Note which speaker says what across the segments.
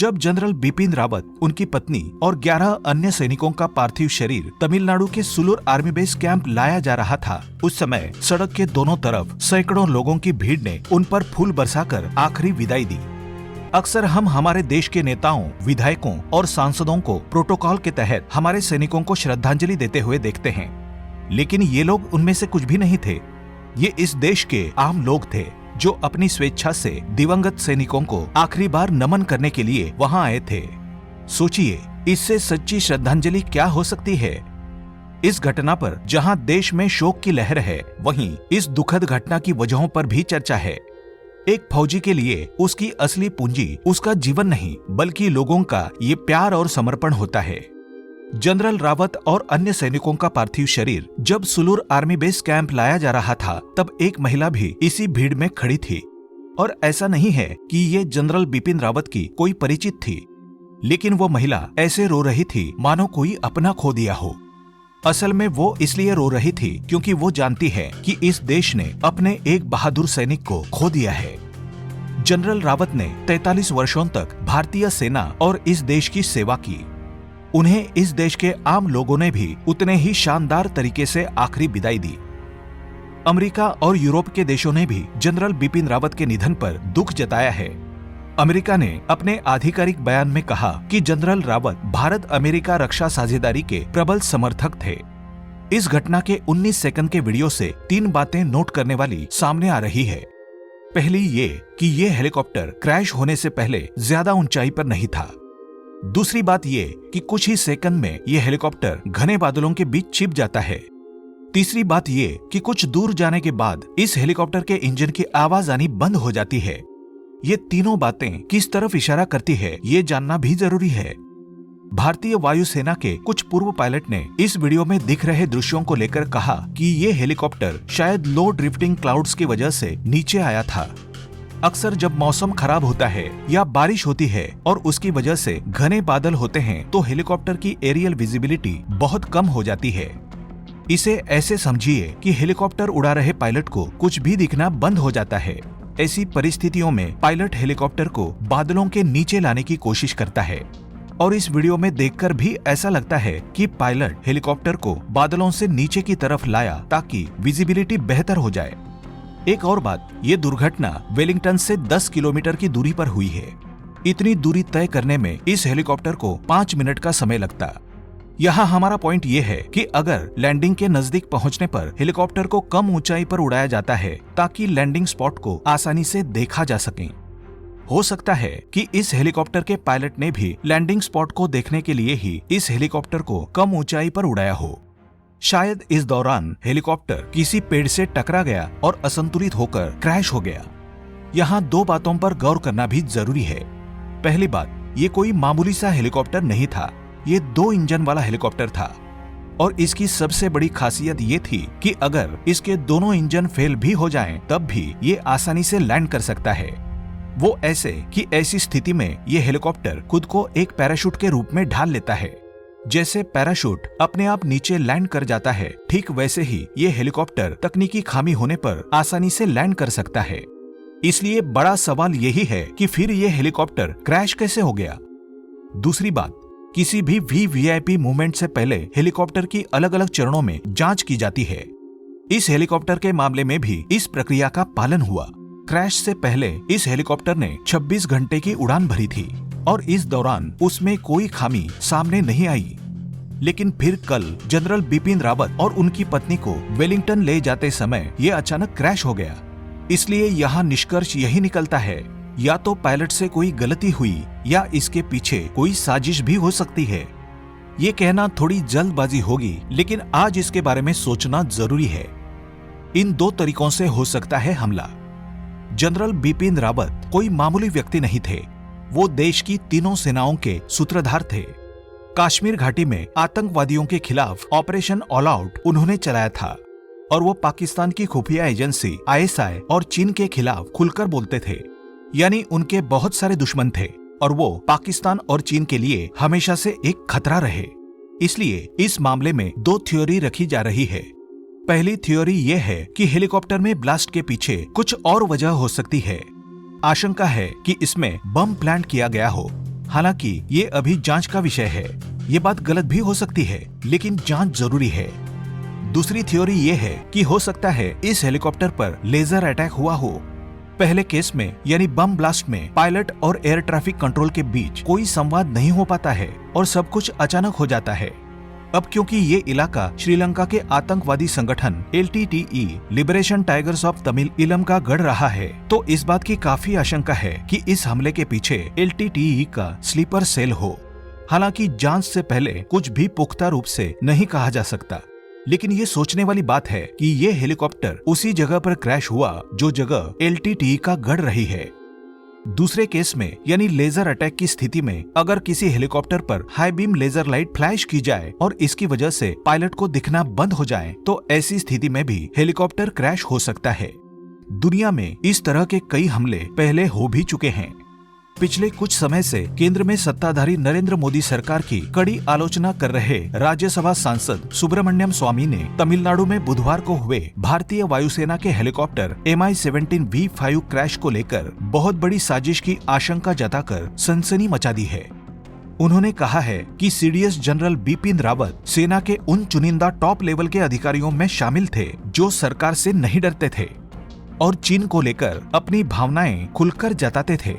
Speaker 1: जब जनरल बिपिन रावत, उनकी पत्नी और 11 अन्य सैनिकों का पार्थिव शरीर तमिलनाडु के सुलूर आर्मी बेस कैंप लाया जा रहा था, उस समय सड़क के दोनों तरफ सैकड़ों लोगों की भीड़ ने उन पर फूल बरसाकर आखिरी विदाई दी। अक्सर हम हमारे देश के नेताओं, विधायकों और सांसदों को प्रोटोकॉल के तहत हमारे सैनिकों को श्रद्धांजलि देते हुए देखते हैं, लेकिन ये लोग उनमें से कुछ भी नहीं थे। ये इस देश के आम लोग थे जो अपनी स्वेच्छा से दिवंगत सैनिकों को आखिरी बार नमन करने के लिए वहां आए थे। सोचिए, इससे सच्ची श्रद्धांजलि क्या हो सकती है। इस घटना पर जहां देश में शोक की लहर है, वहीं इस दुखद घटना की वजहों पर भी चर्चा है। एक फौजी के लिए उसकी असली पूंजी उसका जीवन नहीं, बल्कि लोगों का ये प्यार और समर्पण होता है। जनरल रावत और अन्य सैनिकों का पार्थिव शरीर जब सुलूर आर्मी बेस कैंप लाया जा रहा था, तब एक महिला भी इसी भीड़ में खड़ी थी। और ऐसा नहीं है कि ये जनरल बिपिन रावत की कोई परिचित थी, लेकिन वो महिला ऐसे रो रही थी मानो कोई अपना खो दिया हो। असल में वो इसलिए रो रही थी क्योंकि वो जानती है कि इस देश ने अपने एक बहादुर सैनिक को खो दिया है। जनरल रावत ने 43 वर्षों तक भारतीय सेना और इस देश की सेवा की। उन्हें इस देश के आम लोगों ने भी उतने ही शानदार तरीके से आखिरी विदाई दी। अमेरिका और यूरोप के देशों ने भी जनरल बिपिन रावत के निधन पर दुख जताया है। अमेरिका ने अपने आधिकारिक बयान में कहा कि जनरल रावत भारत अमेरिका रक्षा साझेदारी के प्रबल समर्थक थे। इस घटना के 19 सेकंड के वीडियो से 3 बातें नोट करने वाली सामने आ रही है। पहली ये कि ये हेलीकॉप्टर क्रैश होने से पहले ज्यादा ऊंचाई पर नहीं था। दूसरी बात ये कि कुछ ही सेकंड में ये हेलीकॉप्टर घने बादलों के बीच छिप जाता है। तीसरी बात ये कि कुछ दूर जाने के बाद इस हेलीकॉप्टर के इंजन की आवाज आनी बंद हो जाती है। ये तीनों बातें किस तरफ इशारा करती है, ये जानना भी जरूरी है। भारतीय वायुसेना के कुछ पूर्व पायलट ने इस वीडियो में दिख रहे दृश्यों को लेकर कहा कि ये हेलीकॉप्टर शायद लो ड्रिफ्टिंग क्लाउड्स की वजह से नीचे आया था। अक्सर जब मौसम खराब होता है या बारिश होती है और उसकी वजह से घने बादल होते हैं, तो हेलीकॉप्टर की एरियल विजिबिलिटी बहुत कम हो जाती है। इसे ऐसे समझिए कि हेलीकॉप्टर उड़ा रहे पायलट को कुछ भी दिखना बंद हो जाता है। ऐसी परिस्थितियों में पायलट हेलीकॉप्टर को बादलों के नीचे लाने की कोशिश करता है, और इस वीडियो में देखकर भी ऐसा लगता है कि पायलट हेलीकॉप्टर को बादलों से नीचे की तरफ लाया ताकि विजिबिलिटी बेहतर हो जाए। एक और बात, ये दुर्घटना वेलिंगटन से 10 किलोमीटर की दूरी पर हुई है। इतनी दूरी तय करने में इस हेलीकॉप्टर को 5 मिनट का समय लगता। यहाँ हमारा पॉइंट ये है कि अगर लैंडिंग के नजदीक पहुँचने पर हेलीकॉप्टर को कम ऊंचाई पर उड़ाया जाता है ताकि लैंडिंग स्पॉट को आसानी से देखा जा सके। हो सकता है कि इस हेलीकॉप्टर के पायलट ने भी लैंडिंग स्पॉट को देखने के लिए ही इस हेलीकॉप्टर को कम ऊंचाई पर उड़ाया हो। शायद इस दौरान हेलीकॉप्टर किसी पेड़ से टकरा गया और असंतुलित होकर क्रैश हो गया। यहाँ 2 बातों पर गौर करना भी जरूरी है। पहली बात, ये कोई मामूली सा हेलीकॉप्टर नहीं था, ये 2 इंजन वाला हेलीकॉप्टर था। और इसकी सबसे बड़ी खासियत ये थी कि अगर इसके दोनों इंजन फेल भी हो जाएं, तब भी ये आसानी से लैंड कर सकता है। वो ऐसे कि ऐसी स्थिति में ये हेलीकॉप्टर खुद को एक पैराशूट के रूप में ढाल लेता है। जैसे पैराशूट अपने आप नीचे लैंड कर जाता है, ठीक वैसे ही ये हेलीकॉप्टर तकनीकी खामी होने पर आसानी से लैंड कर सकता है। इसलिए बड़ा सवाल यही है कि फिर ये हेलीकॉप्टर क्रैश कैसे हो गया। दूसरी बात, किसी भी वीवीआईपी मूवमेंट से पहले हेलीकॉप्टर की अलग अलग चरणों में जांच की जाती है। इस हेलीकॉप्टर के मामले में भी इस प्रक्रिया का पालन हुआ। क्रैश से पहले इस हेलीकॉप्टर ने 26 घंटे की उड़ान भरी थी और इस दौरान उसमें कोई खामी सामने नहीं आई। लेकिन फिर कल जनरल बिपिन रावत और उनकी पत्नी को वेलिंगटन ले जाते समय ये अचानक क्रैश हो गया। इसलिए यहाँ निष्कर्ष यही निकलता है, या तो पायलट से कोई गलती हुई या इसके पीछे कोई साजिश भी हो सकती है। ये कहना थोड़ी जल्दबाजी होगी, लेकिन आज इसके बारे में सोचना जरूरी है। इन 2 तरीकों से हो सकता है हमला। जनरल बिपिन रावत कोई मामूली व्यक्ति नहीं थे, वो देश की तीनों सेनाओं के सूत्रधार थे। कश्मीर घाटी में आतंकवादियों के खिलाफ ऑपरेशन ऑल आउट उन्होंने चलाया था और वो पाकिस्तान की खुफिया एजेंसी ISI और चीन के खिलाफ खुलकर बोलते थे। यानी उनके बहुत सारे दुश्मन थे और वो पाकिस्तान और चीन के लिए हमेशा से एक खतरा रहे। इसलिए इस मामले में 2 थ्योरी रखी जा रही है। पहली थ्योरी ये है कि हेलीकॉप्टर में ब्लास्ट के पीछे कुछ और वजह हो सकती है। आशंका है कि इसमें बम प्लांट किया गया हो। हालांकि ये अभी जांच का विषय है। ये बात गलत भी हो सकती है, लेकिन जांच जरूरी है। दूसरी थ्योरी ये है कि हो सकता है इस हेलीकॉप्टर पर लेजर अटैक हुआ हो। पहले केस में यानी बम ब्लास्ट में पायलट और एयर ट्रैफिक कंट्रोल के बीच कोई संवाद नहीं हो पाता है और सब कुछ अचानक हो जाता है। अब क्योंकि ये इलाका श्रीलंका के आतंकवादी संगठन LTTE liberation tigers of Tamil इलम का गढ़ रहा है, तो इस बात की काफी आशंका है कि इस हमले के पीछे LTTE का स्लीपर सेल हो। हालांकि जांच से पहले कुछ भी पुख्ता रूप से नहीं कहा जा सकता, लेकिन ये सोचने वाली बात है कि ये हेलीकॉप्टर उसी जगह पर क्रैश हुआ जो जगह LTTE का गढ़ रही है। दूसरे केस में यानी लेजर अटैक की स्थिति में अगर किसी हेलीकॉप्टर पर high beam laser light flash की जाए और इसकी वजह से पायलट को दिखना बंद हो जाए, तो ऐसी स्थिति में भी हेलीकॉप्टर क्रैश हो सकता है। दुनिया में इस तरह के कई हमले पहले हो भी चुके हैं। पिछले कुछ समय से केंद्र में सत्ताधारी नरेंद्र मोदी सरकार की कड़ी आलोचना कर रहे राज्यसभा सांसद सुब्रमण्यम स्वामी ने तमिलनाडु में बुधवार को हुए भारतीय वायुसेना के हेलीकॉप्टर Mi-17V5 क्रैश को लेकर बहुत बड़ी साजिश की आशंका जताकर सनसनी मचा दी है। उन्होंने कहा है कि CDS जनरल बिपिन रावत सेना के उन चुनिंदा टॉप लेवल के अधिकारियों में शामिल थे जो सरकार से नहीं डरते थे और चीन को लेकर अपनी भावनाएं खुलकर जताते थे।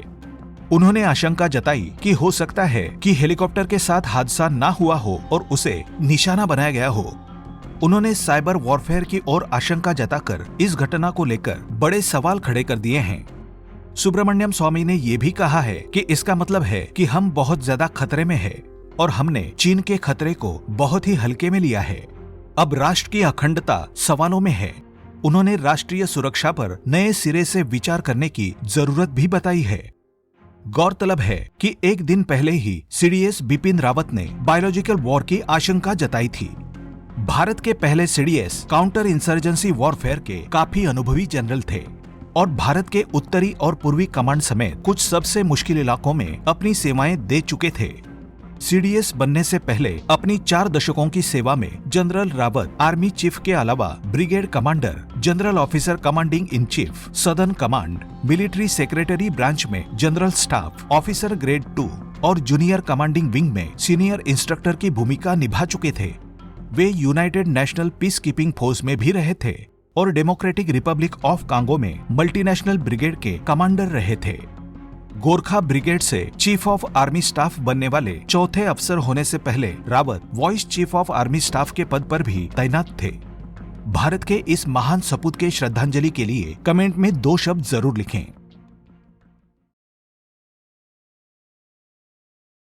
Speaker 1: उन्होंने आशंका जताई कि हो सकता है कि हेलीकॉप्टर के साथ हादसा ना हुआ हो और उसे निशाना बनाया गया हो। उन्होंने साइबर वॉरफेयर की ओर आशंका जताकर इस घटना को लेकर बड़े सवाल खड़े कर दिए हैं। सुब्रमण्यम स्वामी ने ये भी कहा है कि इसका मतलब है कि हम बहुत ज्यादा खतरे में हैं और हमने चीन के खतरे को बहुत ही हल्के में लिया है। अब राष्ट्र की अखंडता सवालों में है। उन्होंने राष्ट्रीय सुरक्षा पर नए सिरे से विचार करने की जरूरत भी बताई है। गौरतलब है कि एक दिन पहले ही CDS बिपिन रावत ने बायोलॉजिकल वॉर की आशंका जताई थी। भारत के पहले CDS काउंटर इंसर्जेंसी वॉरफेयर के काफी अनुभवी जनरल थे और भारत के उत्तरी और पूर्वी कमांड समेत कुछ सबसे मुश्किल इलाकों में अपनी सेवाएं दे चुके थे। CDS बनने से पहले अपनी 4 दशकों की सेवा में जनरल रावत आर्मी चीफ के अलावा brigade commander, general officer commanding in chief, southern command, military secretary branch में जनरल स्टाफ, ऑफिसर ग्रेड 2 और जूनियर कमांडिंग विंग में सीनियर इंस्ट्रक्टर की भूमिका निभा चुके थे। वे United National Peace Keeping Force में भी रहे थे और डेमोक्रेटिक रिपब्लिक ऑफ कांगो में मल्टीनेशनल ब्रिगेड के कमांडर रहे थे। गोरखा ब्रिगेड से चीफ ऑफ आर्मी स्टाफ बनने वाले चौथे अफसर होने से पहले Rawat voice chief of army staff के पद पर भी तैनात थे। भारत के इस महान सपूत के श्रद्धांजलि के लिए कमेंट में 2 शब्द जरूर लिखें।